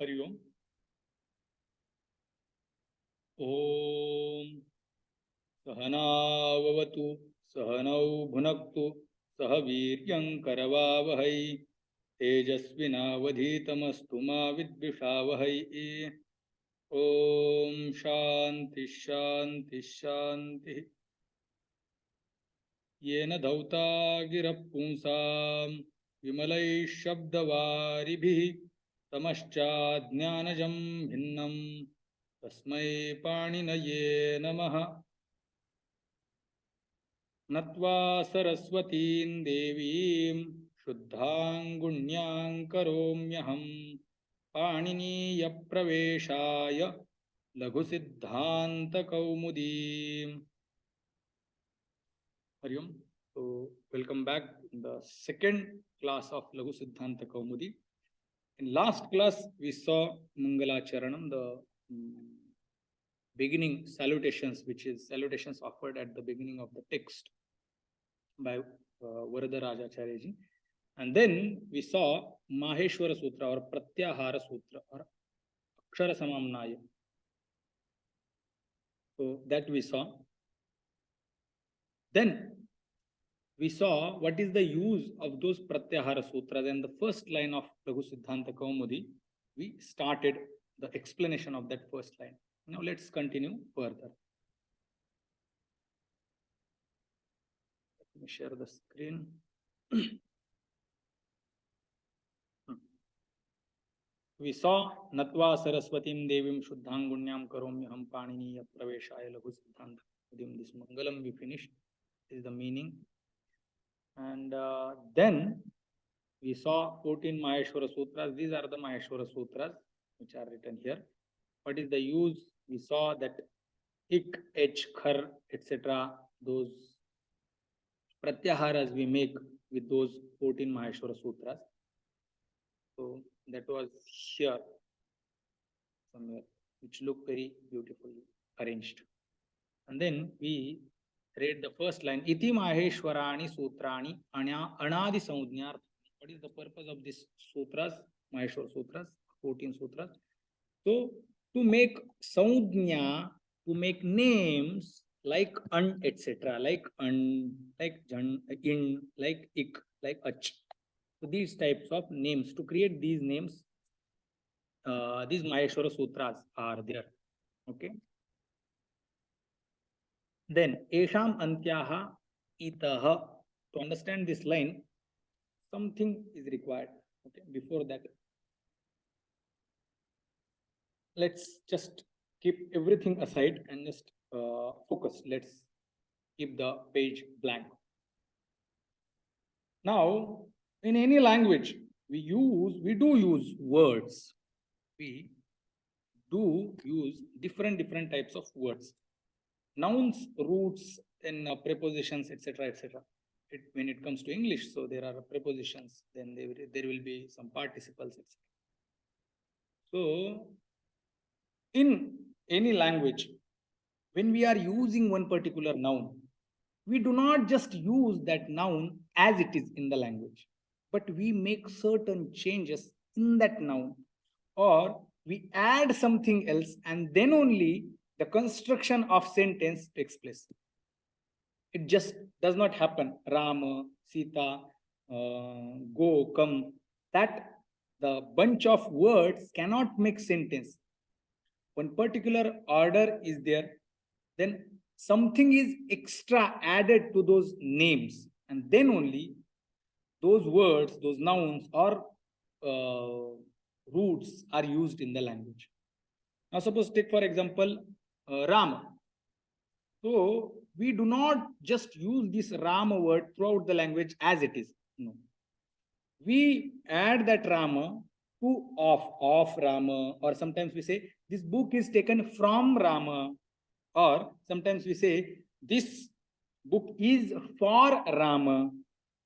Hari Om. Om Sahanavavatu Sahanau Bhunaktu Sahaviryam Karavavahai Tejasvinavadhitamastu ma vidvishavahai. Om Shanti Shanti Shanti. Yena dhauta girappunsam vimalai shabdavaribhi tamascha jnanajam bhinnam tasmai paninaye namaha. Natva saraswatīm devīm shuddhāṃ guṇñāṃ karomyaham paniniya praveshāya Laghusiddhantakaumudi. Hari Om. So, welcome back in the second class of Laghusiddhantakaumudi. In last class, we saw Mangalacharanam, the beginning salutations, which is salutations offered at the beginning of the text by Varadarajacharyaji. And then we saw Maheshwara Sutra or Pratyahara Sutra or Akshara Samamnaya. So that we saw. Then we saw what is the use of those Pratyahara Sutras, and the first line of Laghusiddhantakaumudi, we started the explanation of that first line. Now let's continue further. Let me share the screen. We saw Natva Saraswatim Devim Shuddhang Gunyam Karomyaham Paniniya Praveshaya Laghusiddhantakaumudim. This Mangalam we finished. This is the meaning. And then we saw 14 Maheshwara Sutras. These are the Maheshwara Sutras which are written here. What is the use? We saw that ik, h, khar, etc. Those pratyaharas we make with those 14 Maheshwara Sutras. So that was here somewhere, which look very beautifully arranged. And then we read the first line, Iti Maheshwarani Sutrani Anadi Saudnyarth. What is the purpose of these sutras, Maheshwara Sutras, 14 sutras? So, to make Saudnya, to make names like an, etc., like an, like jan, in, like ik, like ach. So, these types of names, to create these names, these Maheshwara Sutras are there. Okay. Then, Esham Antyaha Itaha. To understand this line, something is required. Okay, before that, let's just keep everything aside and just focus. Let's keep the page blank. Now, in any language, we do use words. We do use different types of words. Nouns, roots, and prepositions, etc., etc. When it comes to English, so there are prepositions, then there will be some participles, etc. So, in any language, when we are using one particular noun, we do not just use that noun as it is in the language, but we make certain changes in that noun, or we add something else, and then only the construction of sentence takes place. It just does not happen. Rama, Sita, go, come. That the bunch of words cannot make sentence. One particular order is there, then something is extra added to those names, and then only those words, those nouns or roots are used in the language. Now suppose take for example Rama. So we do not just use this Rama word throughout the language as it is. No. We add that Rama to of Rama, or sometimes we say this book is taken from Rama, or sometimes we say this book is for Rama.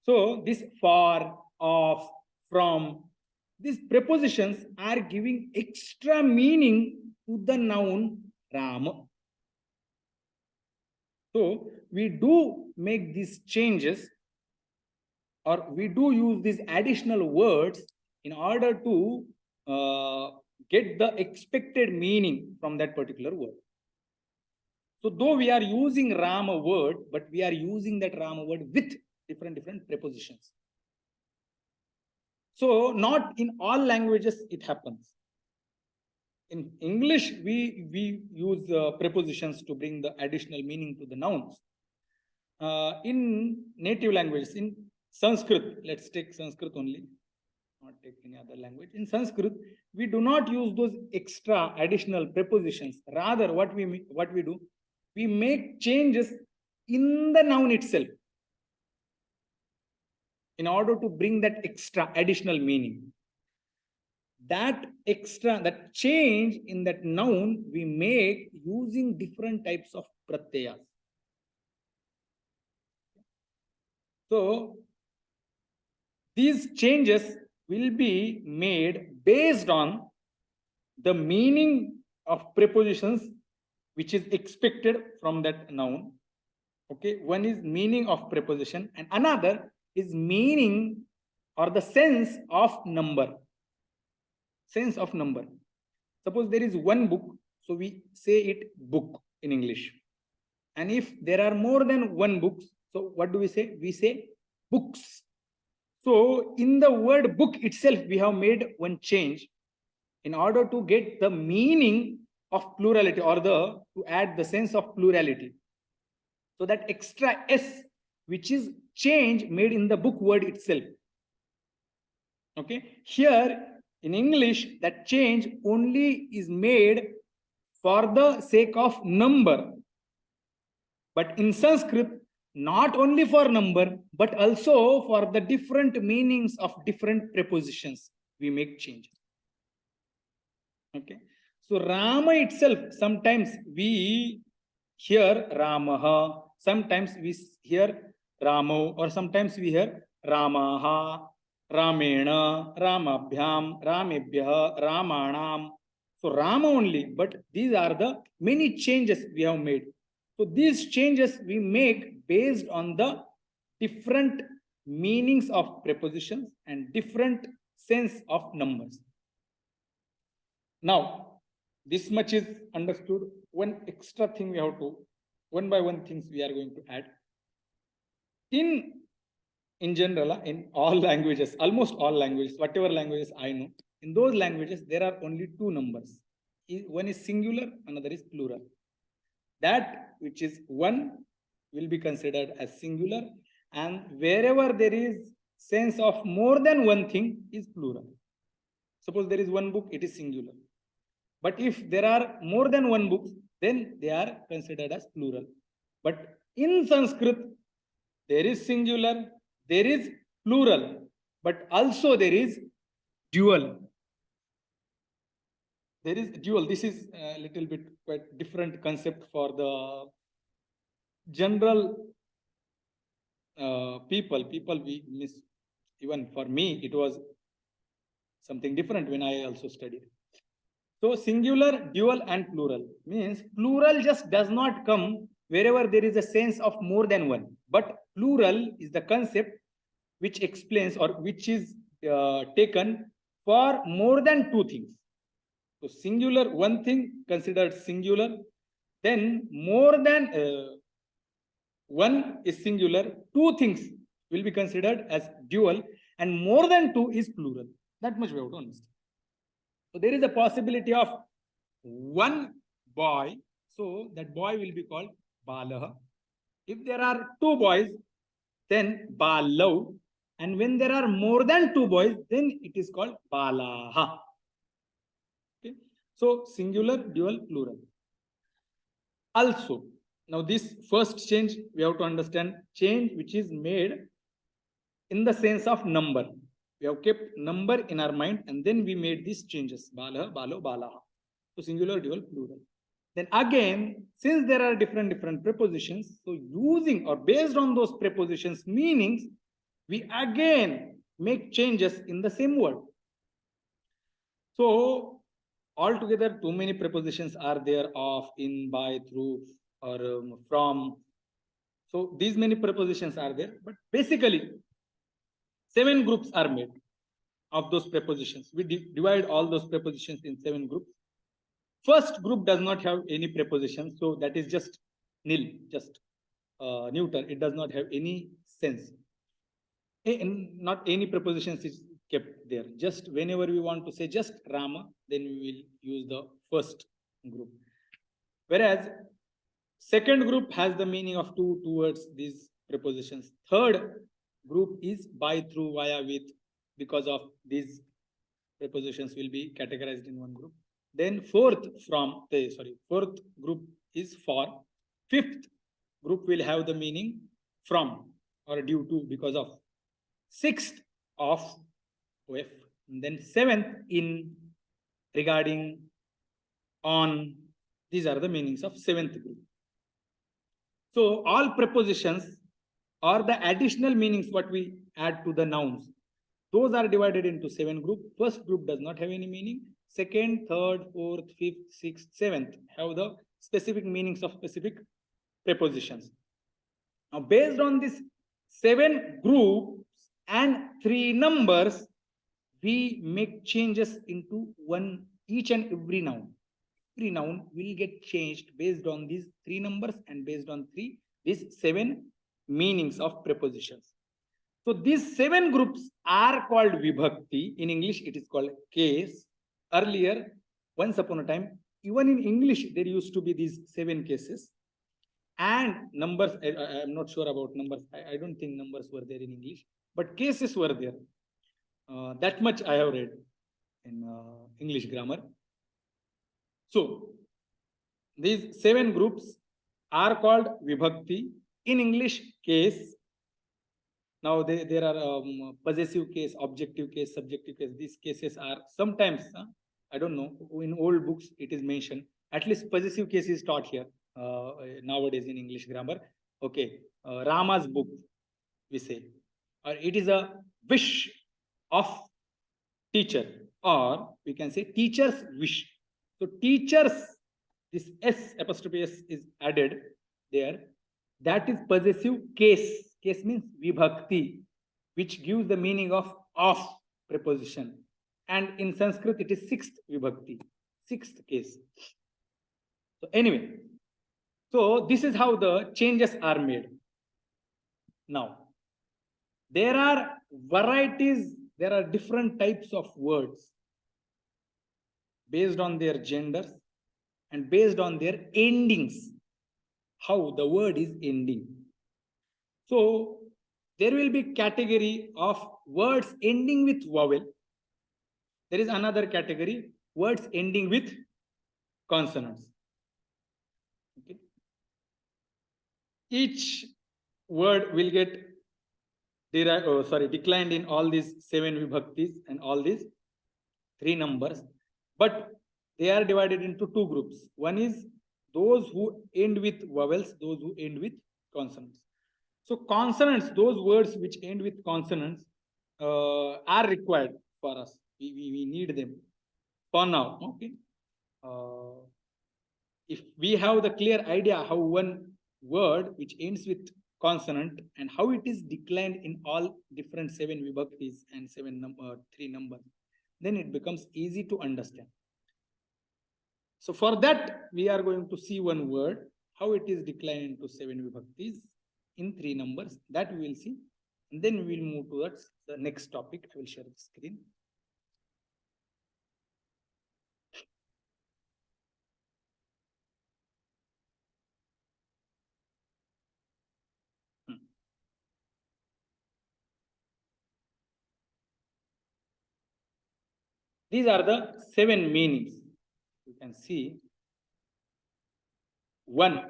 So this for, of, from, these prepositions are giving extra meaning to the noun Rama. So we do make these changes, or we do use these additional words in order to get the expected meaning from that particular word. So though we are using Rama word, but we are using that Rama word with different prepositions. So not in all languages it happens. In English, we use prepositions to bring the additional meaning to the nouns. In native languages, in Sanskrit, let's take Sanskrit only, not take any other language. In Sanskrit, we do not use those extra additional prepositions. Rather, what we do, we make changes in the noun itself in order to bring that extra additional meaning. That change in that noun we make using different types of pratyayas. So these changes will be made based on the meaning of prepositions which is expected from that noun. Okay, one is meaning of preposition and another is meaning or the sense of number. Sense of number. Suppose there is one book, so we say it book in English. And if there are more than one books, so what do we say? We say books. So in the word book itself, we have made one change in order to get the meaning of plurality or to add the sense of plurality. So that extra S, which is change made in the book word itself. Okay, here in English, that change only is made for the sake of number. But in Sanskrit, not only for number, but also for the different meanings of different prepositions, we make changes. Okay, so Rama itself, sometimes we hear Ramaha, sometimes we hear Ramo, or sometimes we hear Ramaha, Ramena, Ramabhyam, Ramebhya, Ramanam. So Rama only, but these are the many changes we have made. So these changes we make based on the different meanings of prepositions and different sense of numbers. Now, this much is understood. One extra thing we have to, one by one things we are going to add. In general, in all languages, almost all languages, whatever languages I know, in those languages, there are only two numbers. One is singular, another is plural. That which is one will be considered as singular, and wherever there is sense of more than one thing is plural. Suppose there is one book, it is singular. But if there are more than one book, then they are considered as plural. But in Sanskrit, there is singular, there is plural, but also there is dual. There is dual. This is a little bit quite different concept for the general people. We miss, even for me, it was something different when I also studied. So singular, dual, and plural means plural just does not come wherever there is a sense of more than one. But plural is the concept which explains or which is taken for more than two things. So singular, one thing considered singular, then more than one is singular, two things will be considered as dual, and more than two is plural. That much we have to understand. So there is a possibility of one boy, so that boy will be called Balaha. If there are two boys, then Balav. And when there are more than two boys, then it is called Balaha. Okay. So singular, dual, plural. Also, now this first change, we have to understand change which is made in the sense of number. We have kept number in our mind and then we made these changes. Balaha, Balo, Balaha. So singular, dual, plural. Then again, since there are different prepositions, so using or based on those prepositions meanings, we again make changes in the same word. So altogether, too many prepositions are there of, in, by, through, or from. So these many prepositions are there, but basically 7 groups are made. of those prepositions. We divide all those prepositions in 7 groups. First group does not have any preposition, so that is just nil, just neuter. It does not have any sense. Not any prepositions is kept there. Just whenever we want to say just Rama, then we will use the first group. Whereas second group has the meaning of two towards these prepositions. Third group is by, through, via, with, because of these prepositions will be categorized in one group. Then fourth group is for. Fifth group will have the meaning from or due to, because of. Sixth of, with. And then seventh in, regarding, on. These are the meanings of seventh group. So all prepositions or the additional meanings what we add to the nouns, those are divided into 7 groups. First group does not have any meaning. Second, third, fourth, fifth, sixth, seventh have the specific meanings of specific prepositions. Now, based on this 7 groups and 3 numbers, we make changes into each and every noun. Every noun will get changed based on these 3 numbers and based on these 7 meanings of prepositions. So these 7 groups are called vibhakti. In English, it is called case. Earlier, once upon a time, even in English, there used to be these 7 cases. And numbers, I am not sure about numbers. I don't think numbers were there in English, but cases were there. That much I have read in English grammar. So these 7 groups are called vibhakti. In English, case. Now there are possessive case, objective case, subjective case. These cases are sometimes, I don't know, in old books it is mentioned. At least possessive case is taught here nowadays in English grammar. Okay, Rama's book, we say. Or it is a wish of teacher, or we can say teacher's wish. So teachers, this S apostrophe S is added there. That is possessive case. Case means vibhakti, which gives the meaning of preposition. And in Sanskrit, it is 6th vibhakti, 6th case. So anyway, so this is how the changes are made. Now, there are varieties, there are different types of words based on their genders and based on their endings, how the word is ending. So there will be category of words ending with vowel. There is another category, words ending with consonants. Okay. Each word will get declined in all these 7 vibhaktis and all these 3 numbers, but they are divided into 2 groups. One is those who end with vowels, those who end with consonants. So consonants, those words which end with consonants are required for us. We need them for now. Okay. If we have the clear idea how one word which ends with consonant and how it is declined in all different 7 vibhaktis and 3 numbers, then it becomes easy to understand. So for that, we are going to see one word, how it is declined into 7 vibhaktis in 3 numbers. That we will see. And then we will move towards the next topic. I will share the screen. These are the 7 meanings. You can see 1.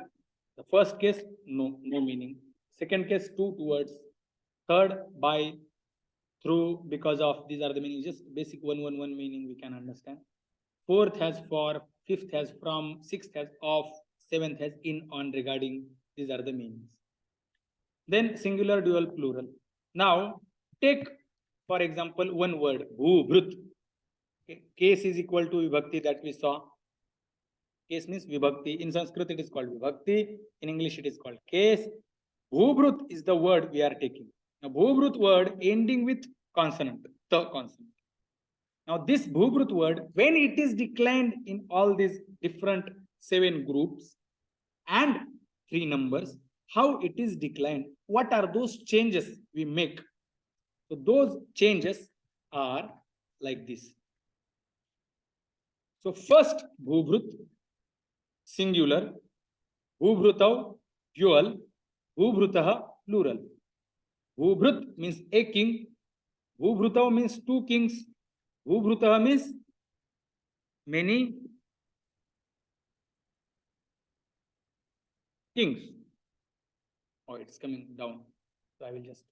The first case, no meaning. Second case, 2 towards. Third, by, through, because of. These are the meanings. Just basic 1 meaning we can understand. Fourth has for. Fifth has from. Sixth has of. Seventh has in, on, regarding. These are the meanings. Then singular, dual, plural. Now take, for example, one word, bhu, brut. Okay. Case is equal to vibhakti that we saw. Case means vibhakti. In Sanskrit, it is called vibhakti. In English, it is called case. Bhubrut is the word we are taking. Now, Bhubrut word ending with consonant, the consonant. Now this bhubrut word, when it is declined in all these different 7 groups and 3 numbers, how it is declined, what are those changes we make? So those changes are like this. So first bhubrut, singular, bhubrutav, dual, bhubrutaha, plural. Bhubrut means a king, bhubrutav means 2 kings, bhubrutaha means many kings. Oh, it's coming down. So I will just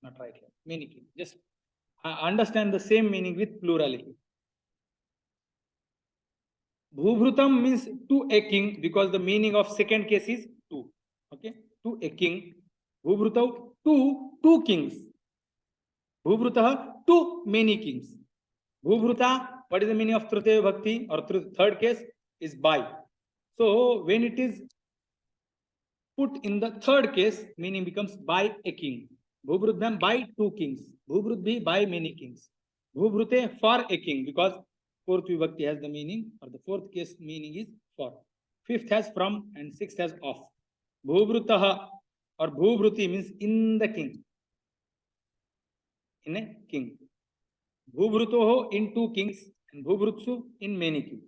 not write here. Many kings. Just understand the same meaning with plurality. Bhubrutam means to a king, because the meaning of second case is two. Okay, to a king. Bhubrutav, two kings. Bhubrutaha, two many kings. Bhubruta, what is the meaning of Tritiya Bhakti or third case is by. So when it is put in the third case, meaning becomes by a king. Bhubrudham by 2 kings. Bhubrudhi by many kings. Bhubrute for a king, because fourth vibhakti has the meaning, or the fourth case meaning is for. Fifth has from and sixth has of. Bhubrutaha or Bhubruti means in the king. In a king. Bhubrutoho in 2 kings and Bhubrutsu in many kings.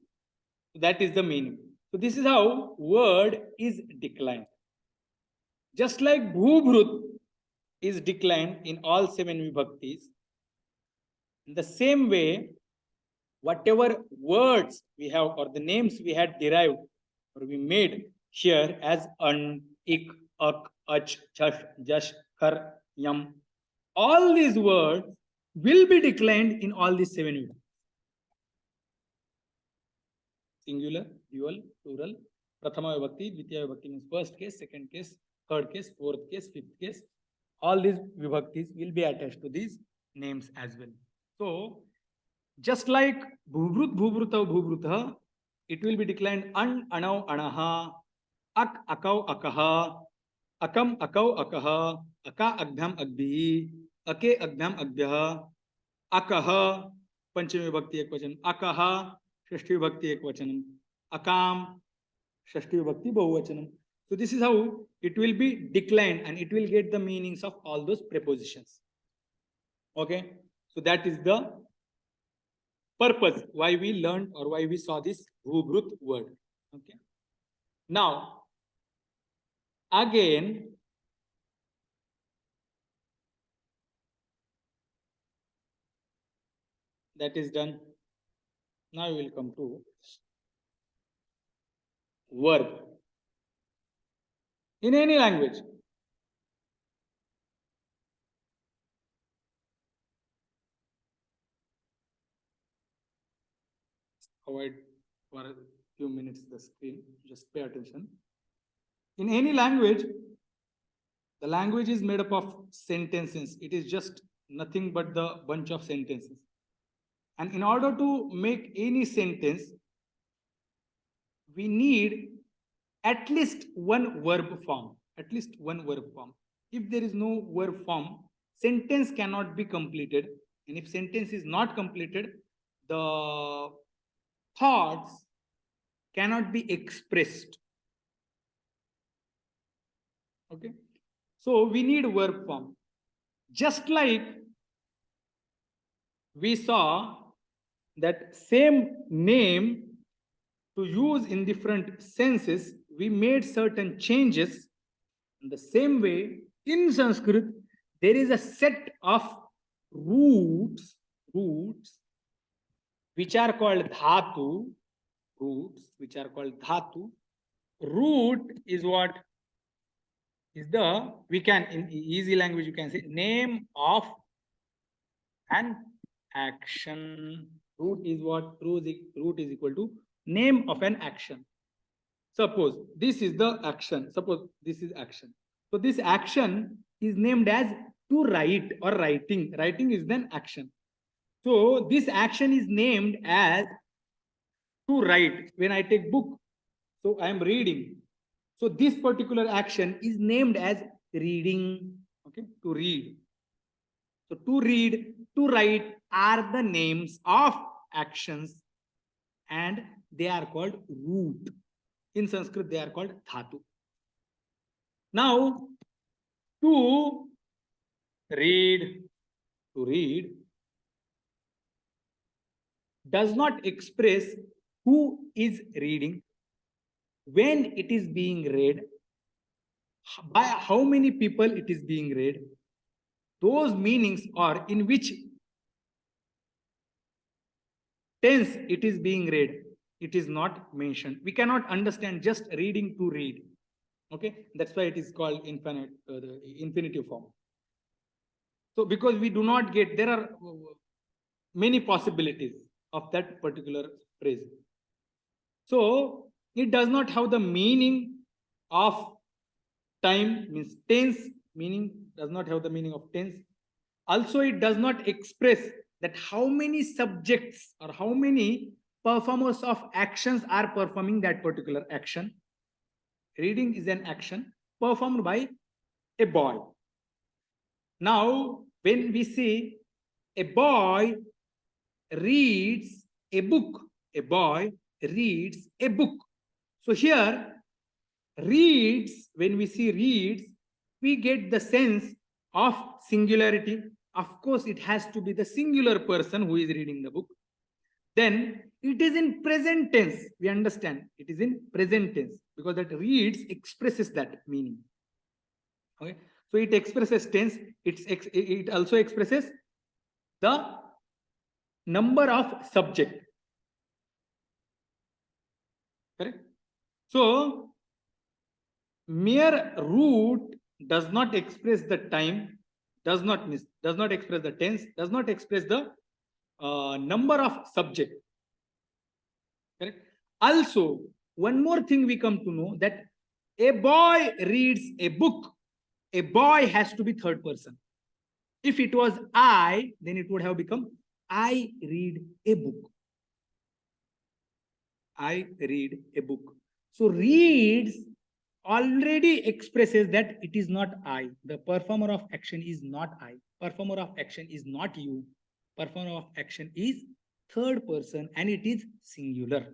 So that is the meaning. So this is how word is declined. Just like Bhubrut is declined in all 7 vibhaktis, in the same way, whatever words we have or the names we had derived or we made here as an, ik, ak, ach, chash, jash, kar, yam, all these words will be declined in all these 7 vibhaktis. Singular, dual, plural, prathama vibhakti, dvitiya vibhakti means first case, second case, third case, fourth case, fifth case. All these vibhaktis will be attached to these names as well. So, just like bhubrut, bhubrutav, bhubrutah, it will be declined an, anav, anaha, ak, akav, akaha, akam, akav, akaha, aka, agdham, agdhi, ake, agdham, agdhyaha, akaha, panchami vibhakti ekvachan, akaha, shashti vibhakti ekvachanam, akam, shashti vibhakti bahuvachanam. So this is how it will be declined and it will get the meanings of all those prepositions. Okay, so that is the purpose why we learned or why we saw this bhubrut word. Okay, now again that is done. Now we will come to verb. In any language, avoid for a few minutes the screen, just pay attention. In any language, the language is made up of sentences. It is just nothing but the bunch of sentences. And in order to make any sentence, we need at least one verb form. At least one verb form. If there is no verb form, sentence cannot be completed. And if sentence is not completed, the thoughts cannot be expressed. Okay. So we need verb form. Just like we saw that same name to use in different senses, we made certain changes. In the same way, in Sanskrit, there is a set of roots, which are called dhatu, which are called dhatu. Root is what is the, we can, in easy language, you can say name of an action. Root is what? Root is equal to name of an action. Suppose this is the action. Suppose this is action. So this action is named as to write or writing. Writing is then action. So this action is named as to write. When I take book, so I am reading. So this particular action is named as reading. Okay, to read. So to read to write are the names of actions and they are called root. In Sanskrit, they are called dhatu. Now, to read does not express who is reading, when it is being read, by how many people it is being read, those meanings are in which tense it is being read. It is not mentioned. We cannot understand just reading to read. Okay, that's why it is called infinite, the infinitive form. So because we do not get, there are many possibilities of that particular phrase. So it does not have the meaning of time, means tense, meaning does not have the meaning of tense. Also, it does not express that how many subjects or how many performers of actions are performing that particular action. Reading is an action performed by a boy. Now, when we say a boy reads a book, a boy reads a book. So here, reads, when we see reads, we get the sense of singularity. Of course, it has to be the singular person who is reading the book. Then it is in present tense. We understand it is in present tense because that reads expresses that meaning. Okay, so it expresses tense. It also expresses the number of subject. Correct. So mere root does not express the time, does not express the tense, does not express the number of subject. Correct. Also, one more thing we come to know, that a boy reads a book. A boy has to be third person. If it was I, then it would have become I read a book. I read a book. So reads already expresses that it is not I. The performer of action is not I. Performer of action is not you. Performer of action is third person and it is singular.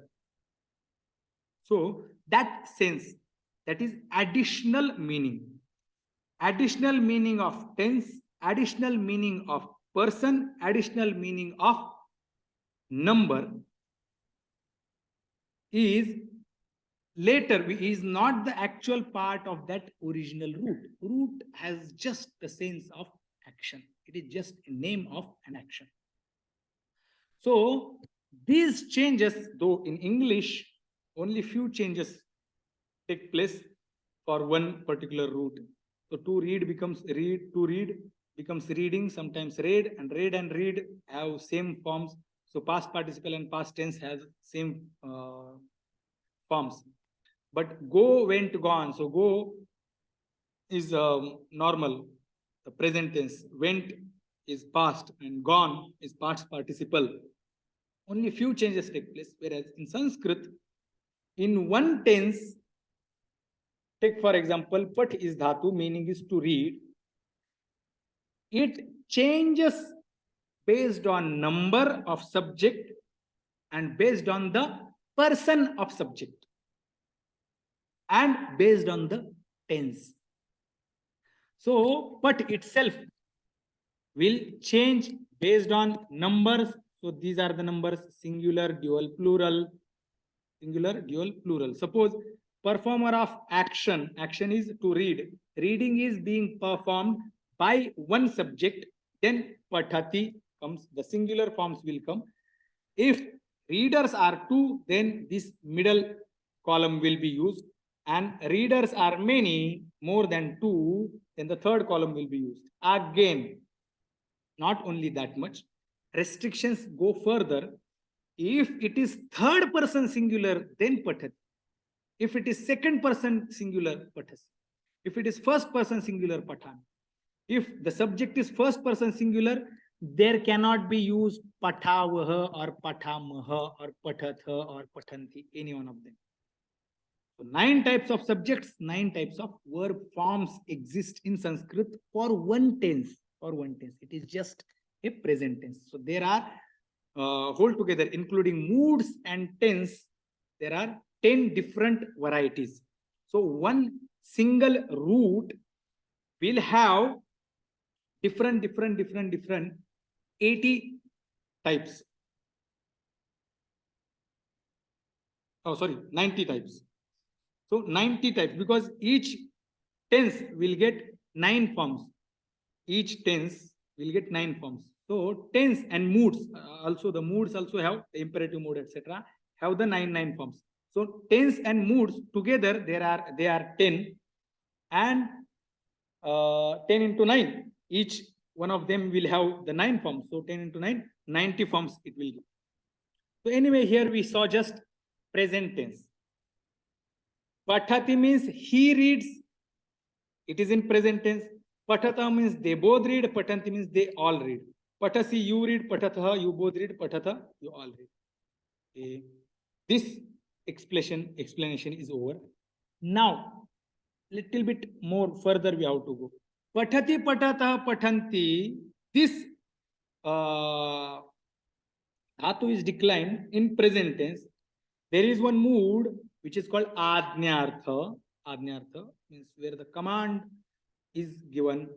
So that sense, that is additional meaning. Additional meaning of tense, additional meaning of person, additional meaning of number is later, is not the actual part of that original root. Root has just the sense of action. It is just a name of an action. So these changes, though in English, only few changes take place for one particular root. So to read becomes read, to read becomes reading, sometimes read, and read have same forms. So past participle and past tense has same forms. But go, went, gone. So go is normal, the present tense. Went is past and gone is past participle. Only few changes take place. Whereas in Sanskrit, in one tense, take for example, pat is dhatu, meaning is to read. It changes based on number of subject and based on the person of subject and based on the tense. So pat itself will change based on numbers. So these are the numbers: singular, dual, plural, singular, dual, plural. Suppose performer of action, action is to read, reading is being performed by one subject, then pathati comes, the singular forms will come. If readers are two, then this middle column will be used, and readers are many, more than two, then the third column will be used. Again, not only that much, restrictions go further. If it is third person singular, then pathati. If it is second person singular, pathas. If it is first person singular, pathan. If the subject is first person singular, there cannot be used patavaha or patamaha or pathatha or pathanti, any one of them. So 9 types of subjects, 9 types of verb forms exist in Sanskrit for one tense. For one tense, it is just a present tense. So there are whole together, including moods and tense, there are 10 different varieties. So one single root will have different 80 types. Oh, sorry, 90 types. So 90 types, because each tense will get 9 forms. Each tense will get 9 forms. So tense and moods, also the moods also have the imperative mood, etc. have the 9 forms. So tense and moods together they are 10, and 10 into 9. Each one of them will have the 9 forms. So 10 into 9, 90 forms it will give. So anyway, here we saw just present tense. Pathati means he reads. It is in present tense. Patata means they both read. Patanti means they all read. Patasi, you read. Patatha, you both read. Patata, you all read. Okay. This explanation is over. Now, little bit more further we have to go. Pathati, patata, patanti. This dhatu is declined in present tense. There is one mood which is called adnyartha. Adnyartha means where the command is given,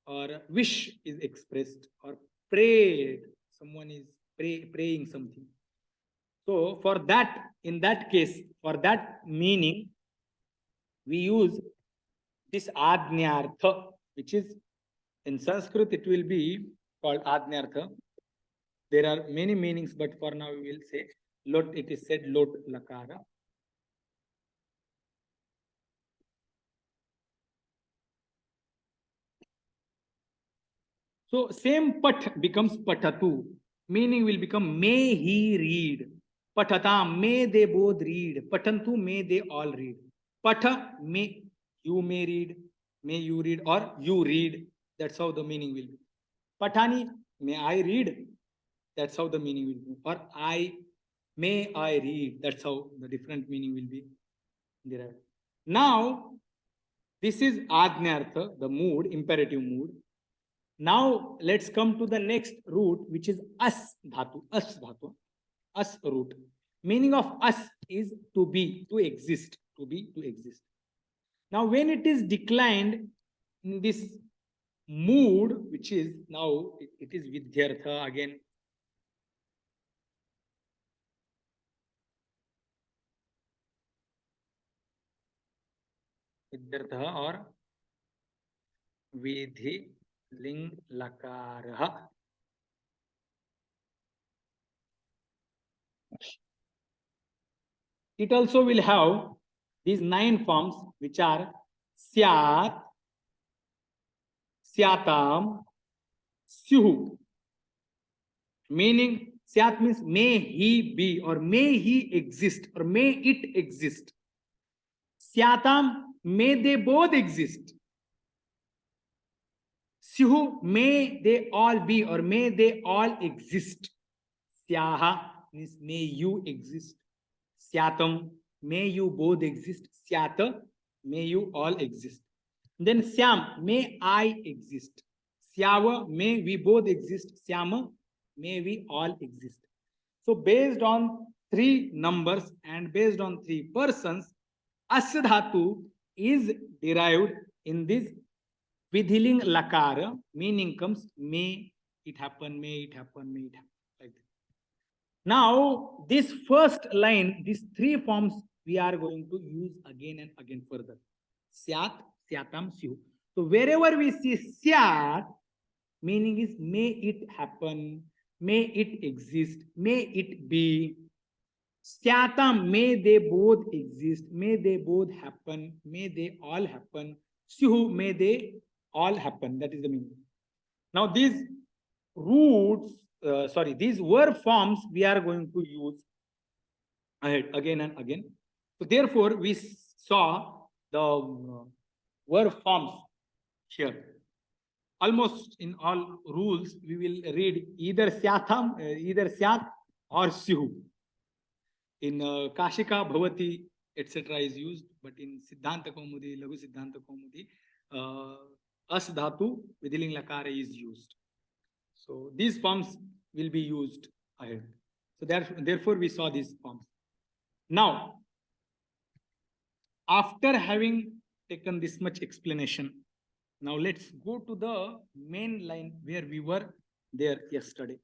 or wish is expressed, or prayed. Someone is praying something. So for that, in that case, for that meaning, we use this adnyartha, which is in Sanskrit it will be called adnyartha. There are many meanings, but for now we will say lot. It is said lot lakara. So same pat becomes patatu. Meaning will become may he read. Patatam, may they both read. Patantu, may they all read. Pata, may you may read, may you read, or you read. That's how the meaning will be. Patani, may I read. That's how the meaning will be. Or may I read. That's how the different meaning will be derived. Now, this is Ajnartha, the mood, imperative mood. Now let's come to the next root, which is as dhatu, as root. Meaning of as is to be, to exist, to be, to exist. Now when it is declined in this mood, which is now, it is vidyartha again. Vidyartha or vidhi ling lakarah. It also will have these 9 forms, which are syat, syatam, syuhu. Meaning, syat means may he be, or may he exist, or may it exist. Syatam, may they both exist. Syuhu, may they all be, or may they all exist. Syaha means may you exist. Syatam, may you both exist. Syata, may you all exist. Then Syam, may I exist. Syava, may we both exist. Syama, may we all exist. So based on 3 numbers and based on 3 persons, Asadhatu is derived in this Vidhiling Lakara, meaning comes may it happen, may it happen, may it happen. Like that. Now, this first line, these 3 forms we are going to use again and again further. Syat, Syatam, Syu. So wherever we see Syat, meaning is may it happen, may it exist, may it be. Syatam, may they both exist, may they both happen, may they all happen. Syuhu, may they all happen. That is the meaning. Now these roots, these verb forms we are going to use ahead again and again. So therefore, we saw the verb forms here. Almost in all rules, we will read either Syatam, either Syat or Syuhu. In Kashika, Bhavati, etc. is used, but in Siddhantakaumudi, Laghusiddhantakaumudi, As Dhatu, Vidhiling Lakara is used. So these forms will be used ahead. So therefore we saw these forms. Now, after having taken this much explanation, now let's go to the main line where we were there yesterday.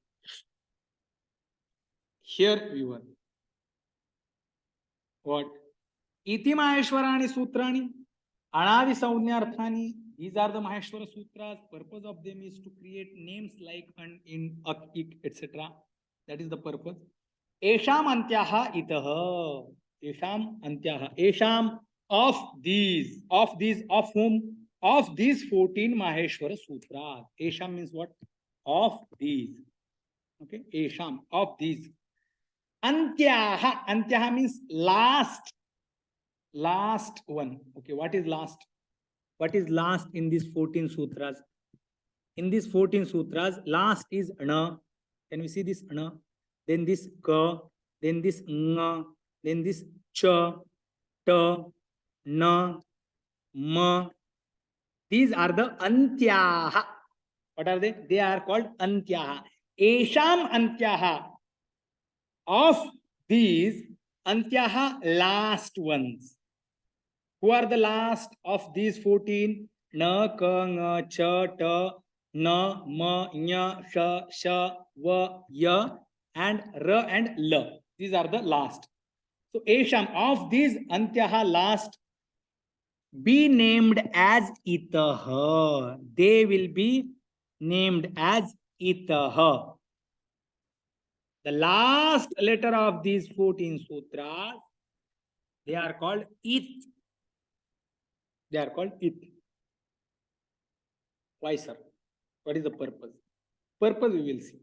Here we were. What? Iti Maheshwarani Sutrani, Anadi Saunyarthani. These are the Maheshwara Sutras. Purpose of them is to create names like and in, ik, etc. That is the purpose. Esham Antyaha Itaha. Esham Antyaha. Esham of these. Of whom? Of these 14 Maheshwara Sutras. Esham means what? Of these. Okay. Esham. Of these. Antyaha. Antyaha means last. Last one. Okay. What is last? What is last in these 14 sutras? In these 14 sutras, last is ana. Can we see this ana? Then this ka, then this nga, then this cha, ta, na, ma. These are the antyaha. What are they? They are called antyaha. Esham antyaha. Of these, antyaha, last ones. Who are the last of these 14? Na, ka, nga, cha, ta, na, ma, nya, sha, sha, va, ya, and ra and la. These are the last. So, Esham, of these antyaha last, be named as itaha. They will be named as itaha. The last letter of these 14 sutras, they are called it. They are called it. Why, sir? What is the purpose? Purpose we will see.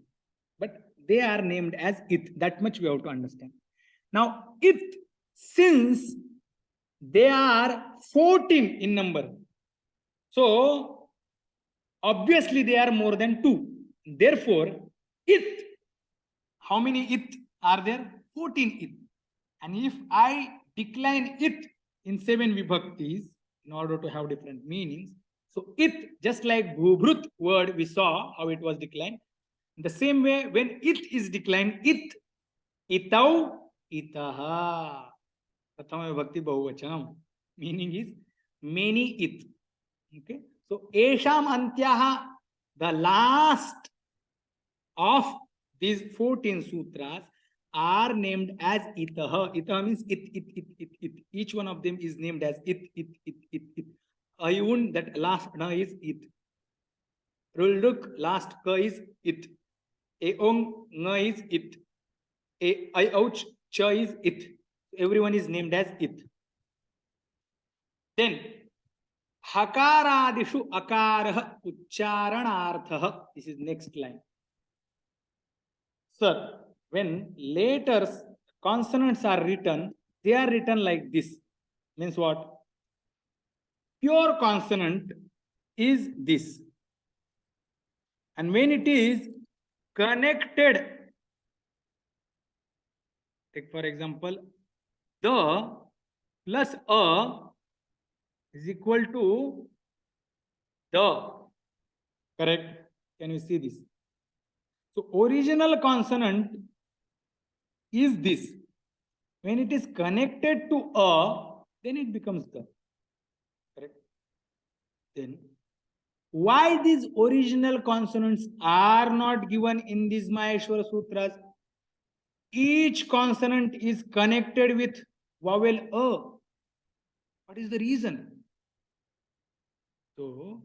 But they are named as it. That much we have to understand. Now, it, since they are 14 in number, so obviously they are more than 2. Therefore, it, how many it are there? 14 it. And if I decline it in 7 vibhaktis, in order to have different meanings, so it, just like bhubrut word, we saw how it was declined. In the same way, when it is declined, it, itau, itaha. Prathama vibhakti bahuvachanam. Meaning is many it. Okay. So esham antyaha, the last of these 14 sutras, are named as itaha. Itaha means it. Each one of them is named as it. Ayun, that last na is it. Rulduk, last ka is it. Eong, nga is it. Ouch, cha is it. Everyone is named as it. Then, hakaradishu akarah ucharanartha. This is next line. Sir, when letters, consonants are written, they are written like this. Means what? Pure consonant is this. And when it is connected, take for example, the plus a is equal to the. Correct? Can you see this? So original consonant is this. When it is connected to a, then it becomes the. Correct? Then why these original consonants are not given in these Maheshwara Sutras? Each consonant is connected with vowel a. What is the reason? So,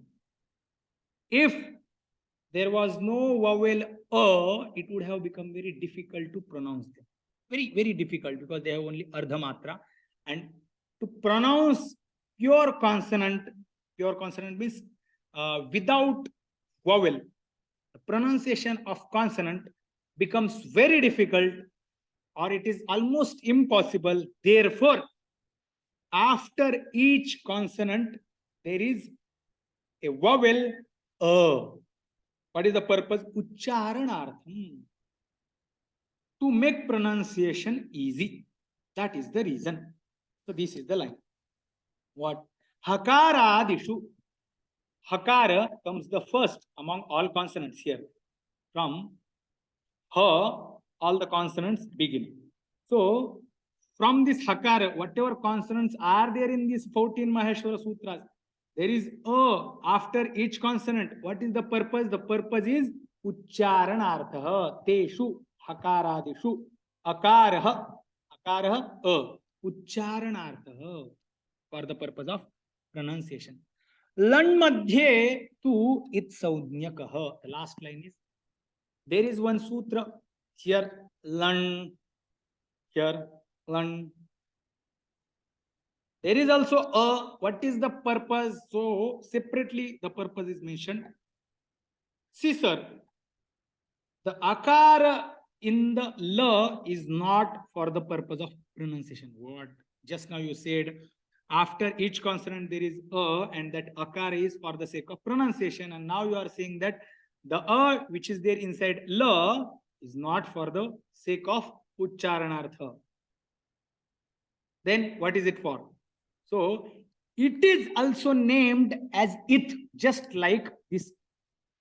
if there was no vowel a, it would have become very difficult to pronounce them. Very, very difficult, because they have only ardha matra. And to pronounce pure consonant means without vowel, the pronunciation of consonant becomes very difficult, or it is almost impossible. Therefore, after each consonant, there is a vowel a. What is the purpose? Ucharanartham. To make pronunciation easy. That is the reason. So this is the line. What? Hakaradishu. Hakara comes the first among all consonants here. From ha, all the consonants begin. So from this hakara, whatever consonants are there in these 14 Maheshwara Sutras, there is a after each consonant. What is the purpose? The purpose is ucharanartha. Teshu hakaradishu akarah a ucharanartha, for the purpose of pronunciation. Lan madhye tu it saudnyakah. The last line is, there is one sutra here, lan, here, lan. There is also a. What is the purpose? So separately the purpose is mentioned. See, sir, the akara in the la is not for the purpose of pronunciation. What? Just now you said after each consonant there is a, and that akara is for the sake of pronunciation. And now you are saying that the a which is there inside la is not for the sake of ucharanartha. Then what is it for? So it is also named as it, just like this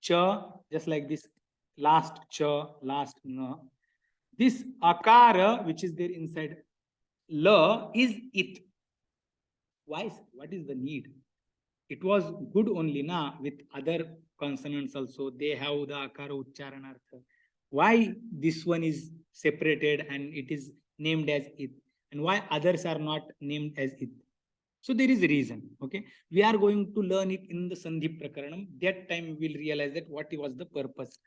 cha, just like this last cha, last na. This akara which is there inside la is it. Why? What is the need? It was good only na with other consonants also. They have the akara ucharanartha. Why this one is separated and it is named as it, and why others are not named as it? So there is a reason. Okay, we are going to learn it in the Sandhi Prakaranam. That time we will realize that what was the purpose.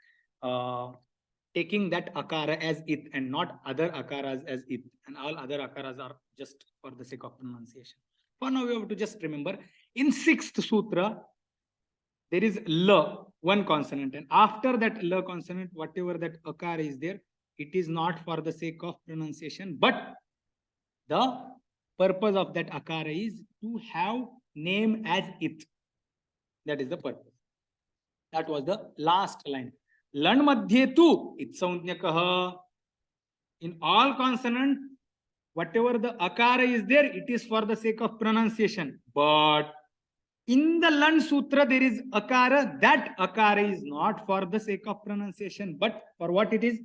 Taking that akara as it and not other akaras as it, and all other akaras are just for the sake of pronunciation. For now, we have to just remember, in 6th sutra, there is la, one consonant, and after that la consonant, whatever that akara is there, it is not for the sake of pronunciation, but the purpose of that akara is to have name as it. That is the purpose. That was the last line. Lan madhye tu it saundnyakaha. In all consonant, whatever the akara is there, it is for the sake of pronunciation. But in the Lan Sutra, there is akara. That akara is not for the sake of pronunciation, but for what it is?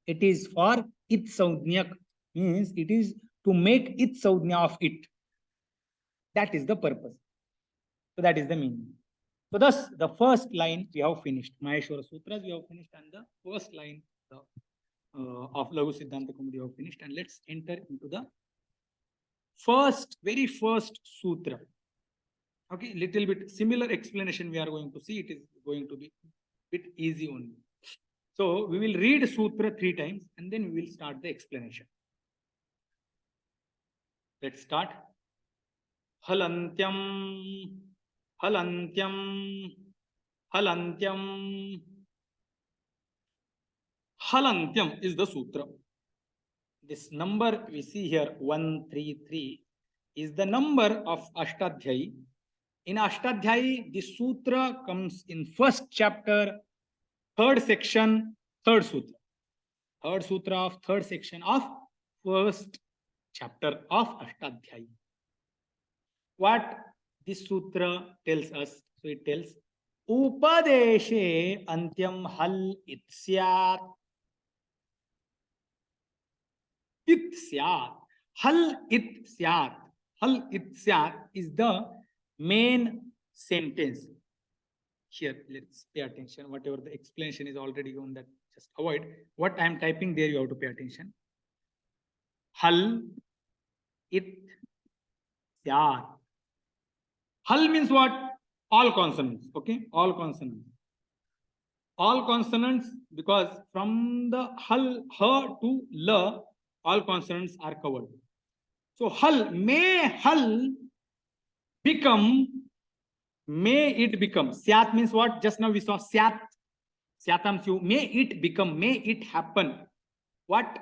It is for it saudnyak. Means it is to make it saudnya of it. That is the purpose. So that is the meaning. So thus, the first line we have finished. Maheshwara Sutras we have finished, and the first line of Laghusiddhantakaumudi we have finished. And let's enter into the very first sutra. Okay, little bit similar explanation we are going to see. It is going to be a bit easy only. So we will read sutra 3 times and then we will start the explanation. Let's start. Halantyam, Halantyam, Halantyam. Halantyam is the sutra. This number we see here, 133, is the number of Ashtadhyayi. In Ashtadhyayi, the sutra comes in first chapter, third section, third sutra. Third sutra of third section of first chapter of Ashtadhyayi. What this sutra tells us? So it tells, Upadeshe antyam hal itsyat. It syat. Hal it syat. Hal it syat is the main sentence. Here, let's pay attention. Whatever the explanation is already on, that just avoid. What I am typing there, you have to pay attention. Hal it syat. Hal means what? All consonants. Okay, all consonants. All consonants, because from the hal, ha to la, all consonants are covered. So hal, may hal become, may it become. Syat means what? Just now we saw syat. Syatam syu. May it become, may it happen. What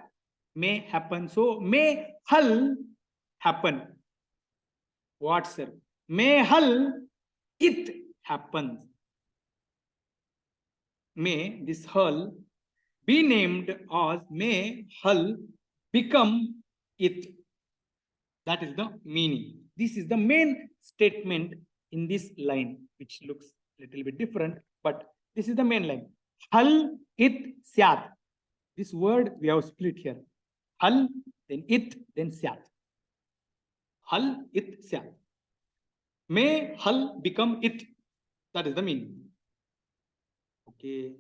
may happen? So may hal happen. What, sir? May hal it happens. May this hal be named as may hal become it. That is the meaning. This is the main statement in this line, which looks a little bit different, but this is the main line. Hal it syat. This word we have split here. Hal, then it, then syat. Hal it syat. May hal become it. That is the meaning. Okay.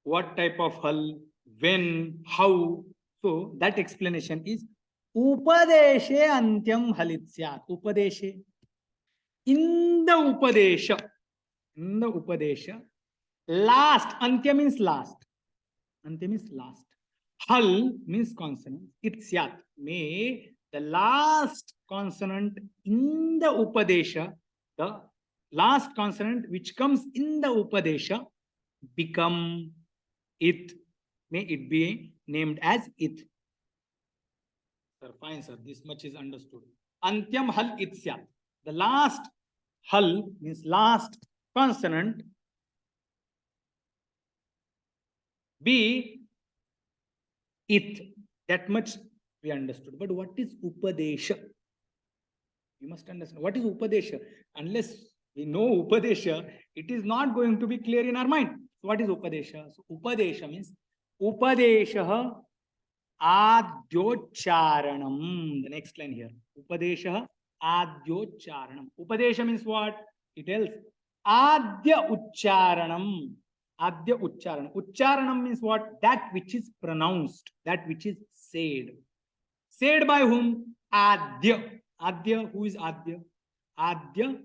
What type of hal, when, how? So that explanation is Upadeshe antyam halit syat. Upadeshe. In the Upadesha. In the Upadesha. Last. Antya means last. Antya means last. Hal means consonant. It syat. May the last consonant in the Upadesha, the last consonant which comes in the Upadesha, become it. May it be named as it. Sir, fine, sir. This much is understood. Antyam hal it syat. The last hal means last consonant be it. That much we understood. But what is Upadesha? You must understand. What is Upadesha? Unless we know Upadesha, it is not going to be clear in our mind. So what is Upadesha? So Upadesha means Upadesha Adyocharanam. The next line here. Upadesha Adyocharanam. Upadesha means what? It tells Adya Ucharanam. Adya Ucharanam. Ucharanam means what? That which is pronounced, that which is said. Said by whom? Adya. Adya, who is Adya? Adya,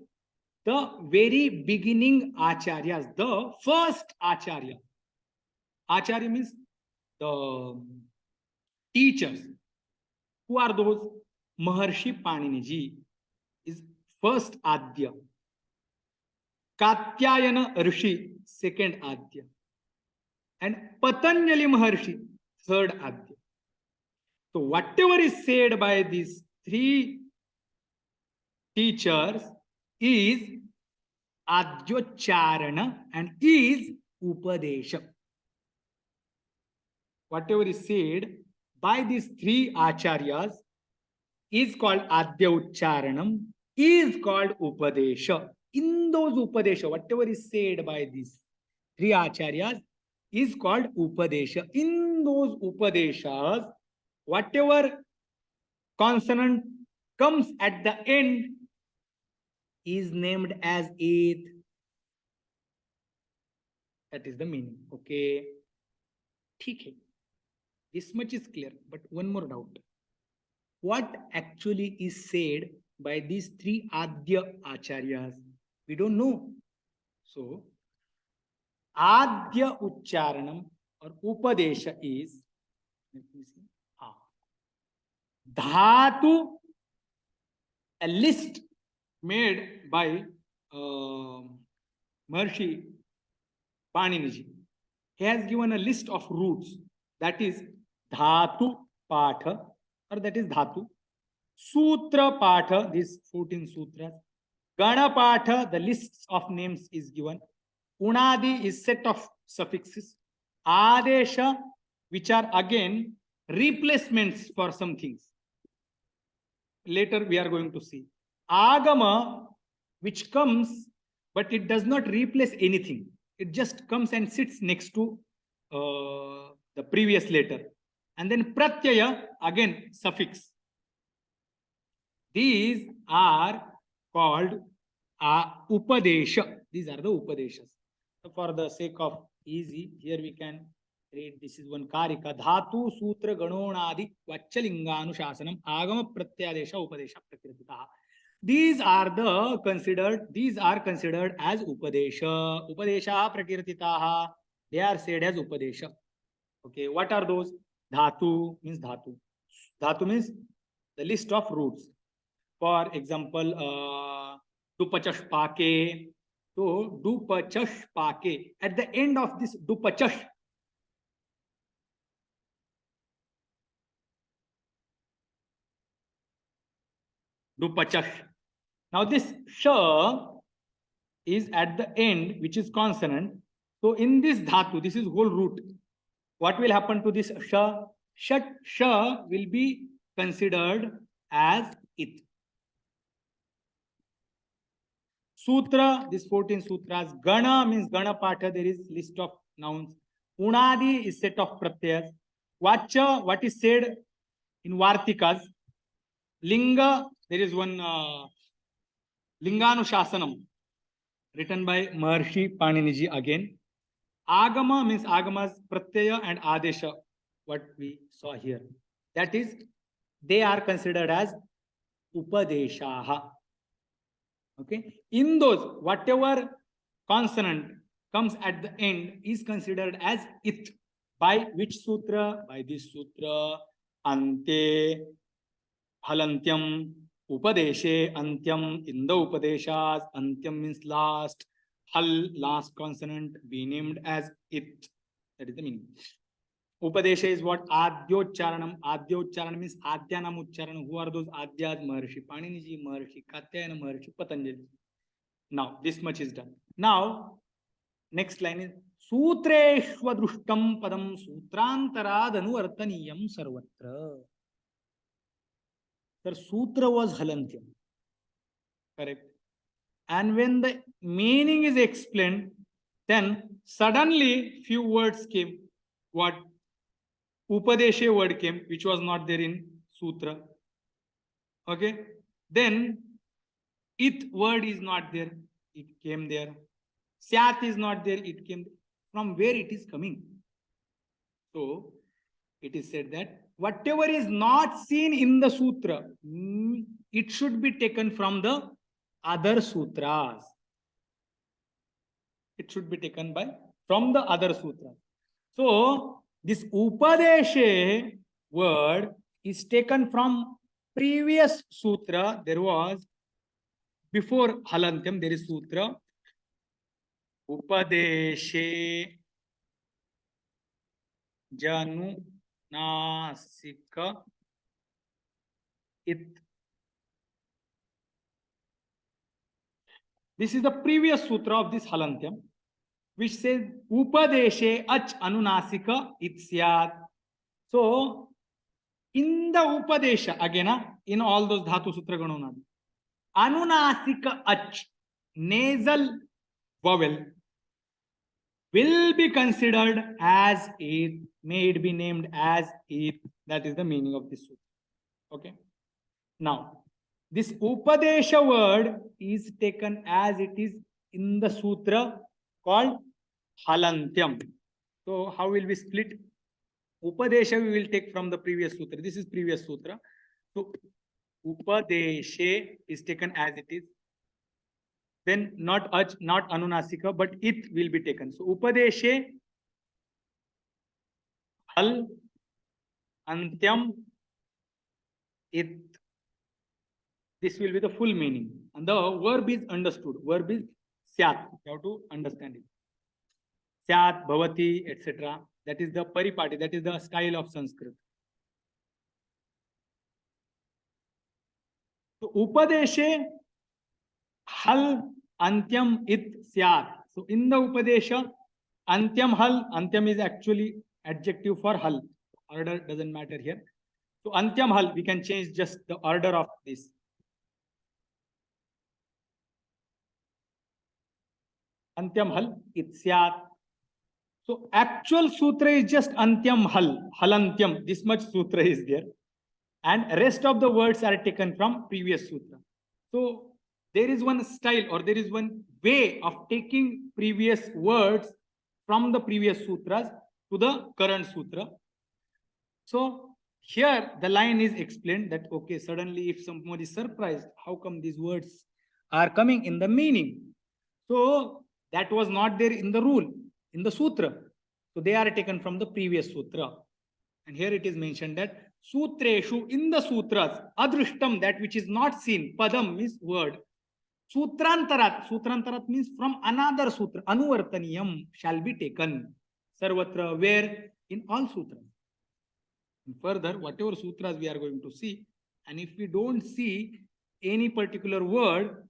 the very beginning Acharyas, the first Acharya. Acharya means the teachers. Who are those? Maharshi Paniniji is first Adya. Katyayana Rishi, second Adya. And Patanjali Maharshi, third Adya. So whatever is said by these three teachers is Adyocharana and is Upadesha. Whatever is said by these three Acharyas is called Adya Ucharanam, is called Upadesha. In those Upadesha, whatever is said by these three Acharyas is called Upadesha. In those Upadeshas, whatever consonant comes at the end is named as it. That is the meaning. Okay. Okay. This much is clear, but one more doubt. What actually is said by these three Adya Acharyas? We don't know. So, Adya Ucharanam or Upadesha is, let me see, Dhatu, a list made by Maharshi Paniniji. He has given a list of roots, that is Dhatu Patha, or that is Dhatu. Sutra Patha, these 14 sutras. Gana Patha, the lists of names is given. Unadi is set of suffixes. Adesha, which are again replacements for some things. Later we are going to see. Agama, which comes, but it does not replace anything. It just comes and sits next to the previous letter. And then Pratyaya, again suffix. These are called Upadesha. These are the Upadeshas. So for the sake of easy, here we can read, this is one Karika. Dhatu Sutra Ganonadi Vachalinganu Shasanam Agama Pratyadesha Upadesha Prakritita. These are considered as Upadesha. Upadesha Prakirtitaha. They are said as Upadesha. Okay, what are those? Dhatu means Dhatu. Dhatu means the list of roots. For example, Dupachashpake. So, Dupachashpake. At the end of this Dupachash, Dupachash. Now, this Sha is at the end, which is consonant. So, in this Dhatu, this is whole root. What will happen to this Sha? Sha will be considered as it. Sutra, these 14 sutras. Gana means Gana Patha, there is list of nouns. Unadi is set of pratyas. Vacha, what is said in Vartikas. Linga, there is one Linganushasanam written by Maharshi Paniniji again. Agama means agamas, pratyaya and adesha, what we saw here. That is, they are considered as upadeshaha. Okay. In those, whatever consonant comes at the end is considered as it. By which sutra? By this sutra. Ante, Halantyam, Upadeshe, Antyam, in the Upadeshas. Antyam means last. Hal, last consonant, be named as it. That is the meaning. Upadesha is what? Adyocharanam. Adyocharanam means Adyanam Ucharanam. Who are those Adyas? Maharshi Paniniji, Maharshi Katyayana, Maharshi Patanjali. Now, this much is done. Now, next line is Sutreshvadrushtam padam sutrantaradanuvartaniyam sarvatra. The sutra was Halantyam. Correct. And when the meaning is explained, then suddenly few words came. What? Upadeshe word came, which was not there in sutra. Okay. Then it word is not there. It came there. Syat is not there. It came there. From where it is coming? So it is said that whatever is not seen in the sutra, it should be taken from the other sutras. It should be taken from the other sutras. So this Upadeshe word is taken from previous sutra. There was, before Halantyam, there is sutra. Upadeshe Janu Nasika It. This is the previous sutra of this Halantyam, which says Upadeshe Ach Anunasika Itsyat. So, in the Upadesha, again, in all those Dhatu Sutra Ganona, Anunasika Ach, nasal vowel, will be considered as it, may it be named as it. That is the meaning of this sutra. Okay. Now, this Upadesha word is taken as it is in the sutra called Halantyam. So, how will we split? Upadesha we will take from the previous sutra. This is previous sutra. So, Upadeshe is taken as it is. Then not Ach, not Anunasika, but it will be taken. So, Upadeshe, Hal, Antyam, it. This will be the full meaning. And the verb is understood. Verb is Syat. You have to understand it. Syat, Bhavati, etc. That is the paripati. That is the style of Sanskrit. So, Upadeshe, Hal, Antyam, it, Syat. So, in the Upadesha, Antyam, Hal. Antyam is actually adjective for Hal. Order doesn't matter here. So, Antyam, Hal, we can change just the order of this. Antyam, Hal, it, Syat. So, actual sutra is just Antyam, Hal, Halantyam. This much sutra is there. And rest of the words are taken from previous sutra. So, there is one style or there is one way of taking previous words from the previous sutras to the current sutra. So, here the line is explained that, okay, suddenly if someone is surprised, how come these words are coming in the meaning? So, that was not there in the rule, in the sutra. So, they are taken from the previous sutra. And here it is mentioned that Sutreshu, in the sutras, Adrushtam, that which is not seen, Padam means word. Sutrantarat means from another sutra, Anuvartaniyam shall be taken. Sarvatra, where? In all sutras. And further, whatever sutras we are going to see, and if we don't see any particular word,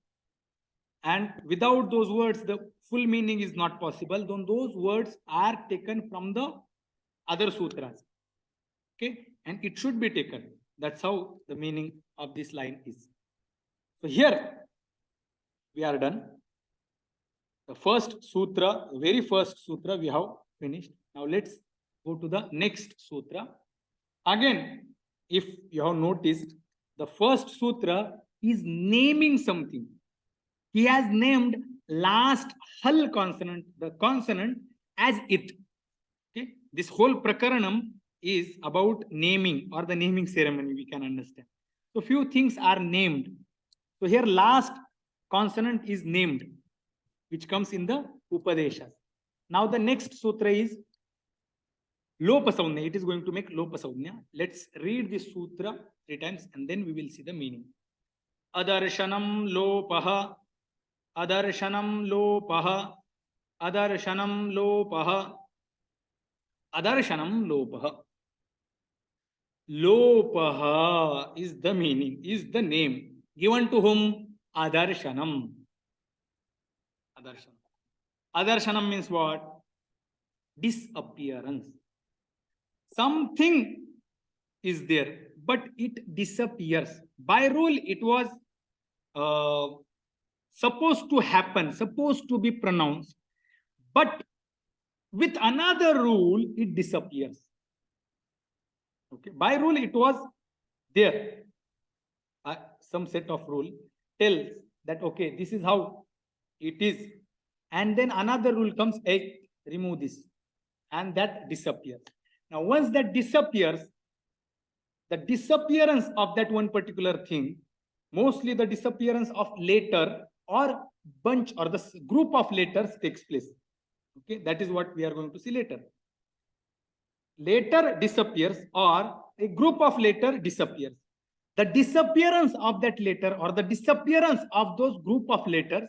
and without those words, the full meaning is not possible, then those words are taken from the other sutras. Okay, and it should be taken. That's how the meaning of this line is. So here we are done. The first sutra, the very first sutra we have Finished. Now let's go to the next sutra. Again, if you have noticed, the first sutra is naming something. He has named last hal consonant, the consonant, as it. Okay, this whole prakaranam is about naming or the naming ceremony, we can understand. So few things are named. So here last consonant is named, which comes in the Upadeshas. Now the next sutra is lopa saudhnya. It is going to make lopa saudhnya. Let's read this sutra 3 times and then we will see the meaning. Adarshanam lopaha, adarshanam lopaha, adarshanam lopaha, adarshanam lopaha. Lopaha is the meaning, is the name given to whom? Adarshanam. Adarshanam. Adarshanam means what? Disappearance. Something is there, but it disappears. By rule, it was supposed to happen, supposed to be pronounced, but with another rule, it disappears. Okay, by rule, it was there. Some set of rule tells that, okay, this is how it is. And then another rule comes, hey, remove this. And that disappears. Now, once that disappears, the disappearance of that one particular thing, mostly the disappearance of letter or bunch or the group of letters takes place. Okay, that is what we are going to see later. Letter disappears or a group of letter disappears. The disappearance of that letter or the disappearance of those group of letters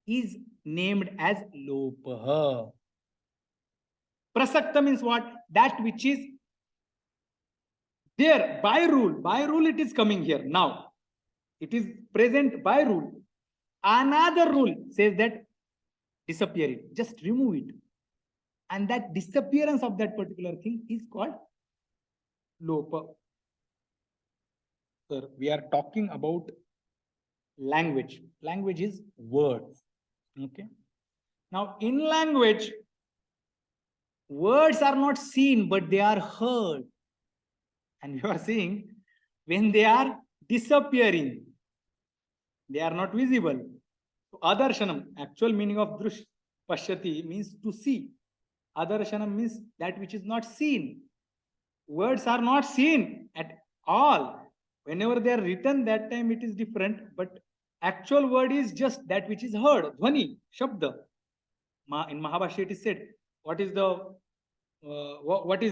is named as lopa. Prasakta means what? That which is there by rule. By rule it is coming here. Now, it is present by rule. Another rule says that disappear it. Just remove it. And that disappearance of that particular thing is called lopa. Sir, we are talking about language. Language is words. Okay. Now, in language, words are not seen, but they are heard. And you are seeing when they are disappearing, they are not visible. So, adarshanam, actual meaning of drush, pashyati means to see. Adarshanam means that which is not seen. Words are not seen at all. Whenever they are written, that time it is different, but actual word is just that which is heard. Dhvani, shabda. In Mahabharata it is said, what is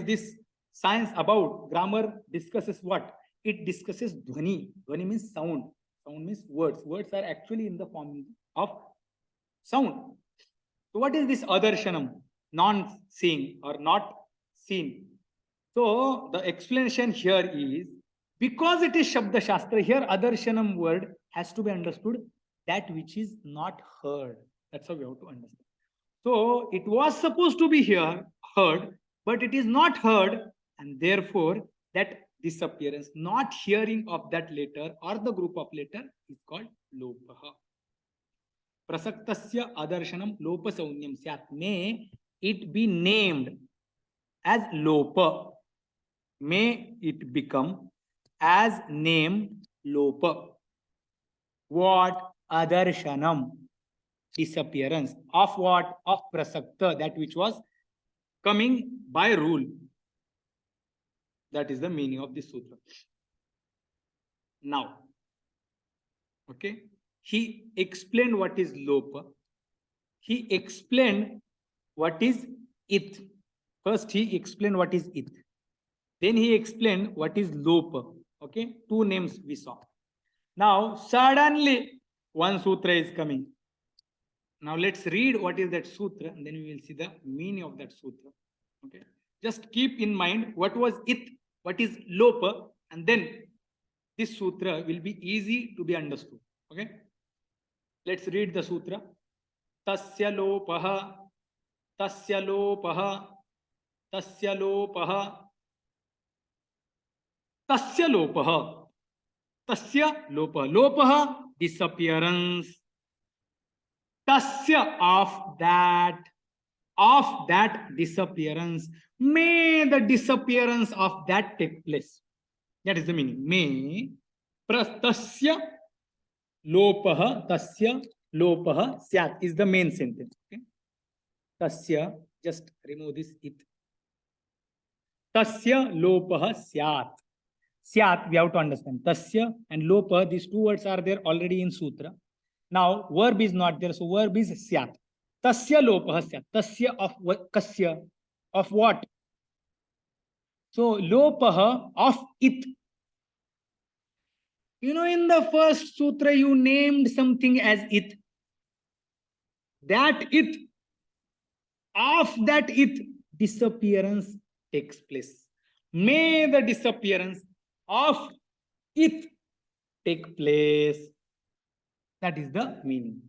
this science about? Grammar discusses what? It discusses dhvani. Dhvani means sound. Sound means words. Words are actually in the form of sound. So what is this adarshanam? Non-seeing or not seen. So the explanation here is, because it is Shabda Shastra, here adarshanam word has to be understood that which is not heard. That's how we have to understand. So it was supposed to be here, heard, but it is not heard, and therefore that disappearance, not hearing of that letter or the group of letter is called lopaha. Prasaktasya adarshanam lopa saunyam syat. May it be named as lopa. May it become as named lopa. What? Adarshanam. Disappearance. Of what? Of prasakta, that which was coming by rule. That is the meaning of this sutra. Now, okay, he explained what is lopa. He explained what is it. First, he explained what is it. Then he explained what is lopa. Okay, 2 names we saw. Now, suddenly, one sutra is coming. Now, let's read what is that sutra, and then we will see the meaning of that sutra. Okay, just keep in mind what was it, what is lopa, and then this sutra will be easy to be understood. Okay, let's read the sutra. Tasyalopa, tasyalopa, tasyalopa, tasyalopa, tasyalopa. Lopa, disappearance. Tasya, of that. of that disappearance. May the disappearance of that take place. That is the meaning. May tasya lopah syat is the main sentence. Okay? Tasya, just remove this it. Tasya lopah syat. Syat, we have to understand. Tasya and lopa, these two words are there already in sutra. Now, verb is not there, so verb is syat. Tasya lopah syat. Tasya of what? Kasya. Of what? So, lopah of it. You know, in the first sutra, you named something as it. That it, of that it, disappearance takes place. May the disappearance of it take place. That is the meaning.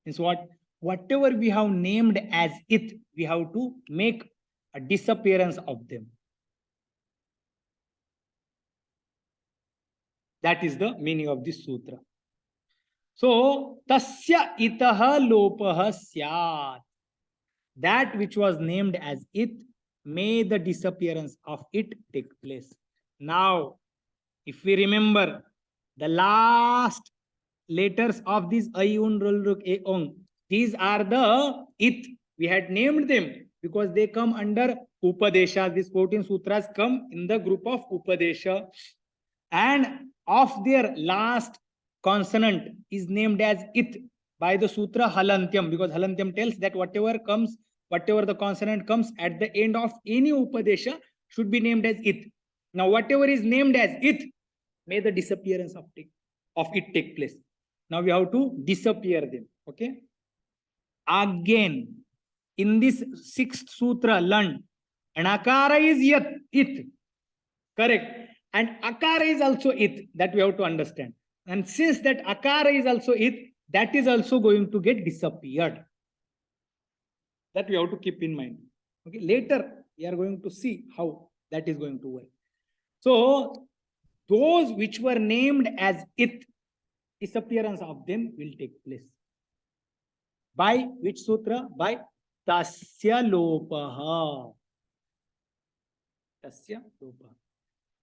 Is what? Whatever we have named as it, we have to make a disappearance of them. That is the meaning of this sutra. So, tasya itaha lopaha syat. That which was named as it, may the disappearance of it take place. Now, if we remember the last letters of this ayun rulruk eong, these are the it. We had named them because they come under upadesha. These 14 sutras come in the group of upadesha, and of their last consonant is named as it by the sutra Halantyam, because Halantyam tells that whatever the consonant comes at the end of any upadesha should be named as it. Now, whatever is named as it, may the disappearance of it take place. Now we have to disappear them. Okay. Again, in this sixth sutra, learn, anakara is it. Correct. And akara is also it. That we have to understand. And since that akara is also it, that is also going to get disappeared. That we have to keep in mind. Okay. Later, we are going to see how that is going to work. So, those which were named as it, disappearance of them will take place. By which sutra? By Tasyalopa. Tasyalopa.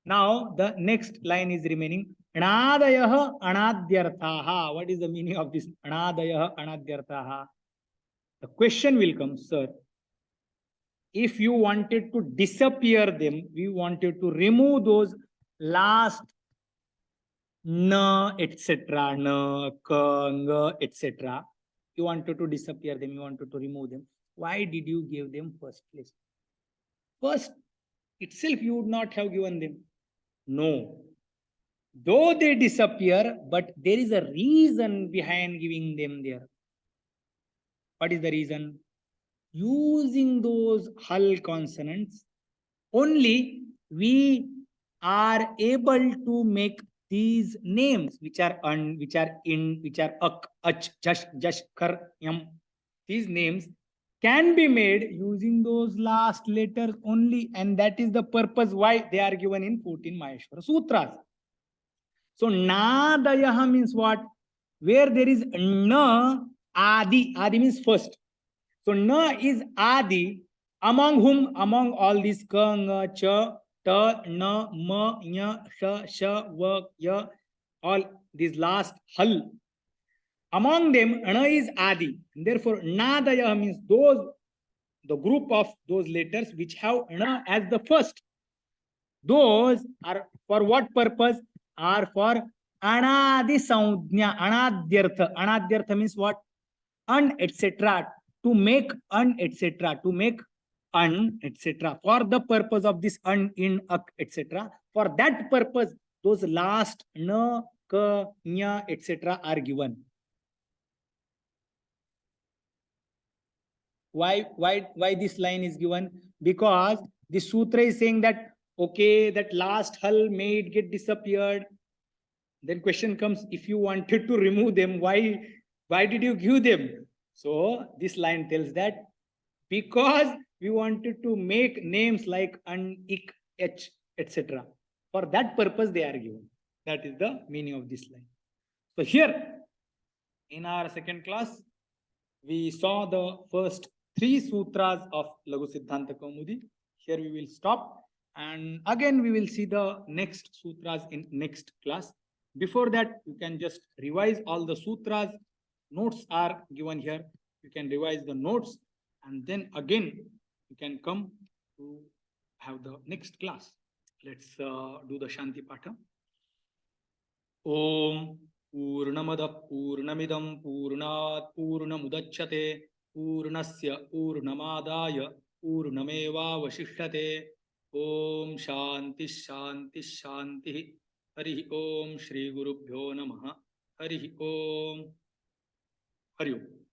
Now, the next line is remaining. Anadayaha anadyarthaha. What is the meaning of this? Anadayaha anadyarthaha. The question will come, sir. If you wanted to disappear them, we wanted to remove those last na, etc., na, ka, nga, etc. You wanted to disappear them, you wanted to remove them. Why did you give them first place? First itself, you would not have given them. No. Though they disappear, but there is a reason behind giving them there. What is the reason? Using those hull consonants, only we are able to make these names which are un, which are in, which are ak, ach, jash, jash, kar, yam. These names can be made using those last letters only, and that is the purpose why they are given in 14 Maheshwara Sutras. So, Nadayaha means what? Where there is na, adi. Adi means first. So, na is adi, among whom? Among all these ka, nga, cha, ta, na, ma, nya, sha, sha, va, ya, all these last hal. Among them, ana is adi. And therefore, nadaya means those, the group of those letters which have ana as the first. Those are for what purpose? Are for anadi saudhnya, anadyartha. Anadyartha means what? Un, etc. To make un, etc. To make un, etc. For the purpose of this un, in, ak, etc. For that purpose, those last na, ka, nya, etc. are given. Why this line is given? Because the sutra is saying that, okay, that last hull may it get disappeared. Then question comes, if you wanted to remove them, why did you give them? So this line tells that because we wanted to make names like an, ik, h, etc. For that purpose they are given. That is the meaning of this line. So here in our second class, we saw the first 3 sutras of Laghusiddhantakaumudi. Here we will stop, and again we will see the next sutras in next class. Before that, you can just revise all the sutras. Notes are given here. You can revise the notes, and then again you can come to have the next class. Let's do the Shanti Patha. Om Purnamada Purnamidam Purnat Purnamudachyate Purnasya Purnamadaya Purnameva Vashishyate. Om Shanti Shanti Shanti. Hari Om Shri Gurubhyo Namaha. Hari Om. Hari Om.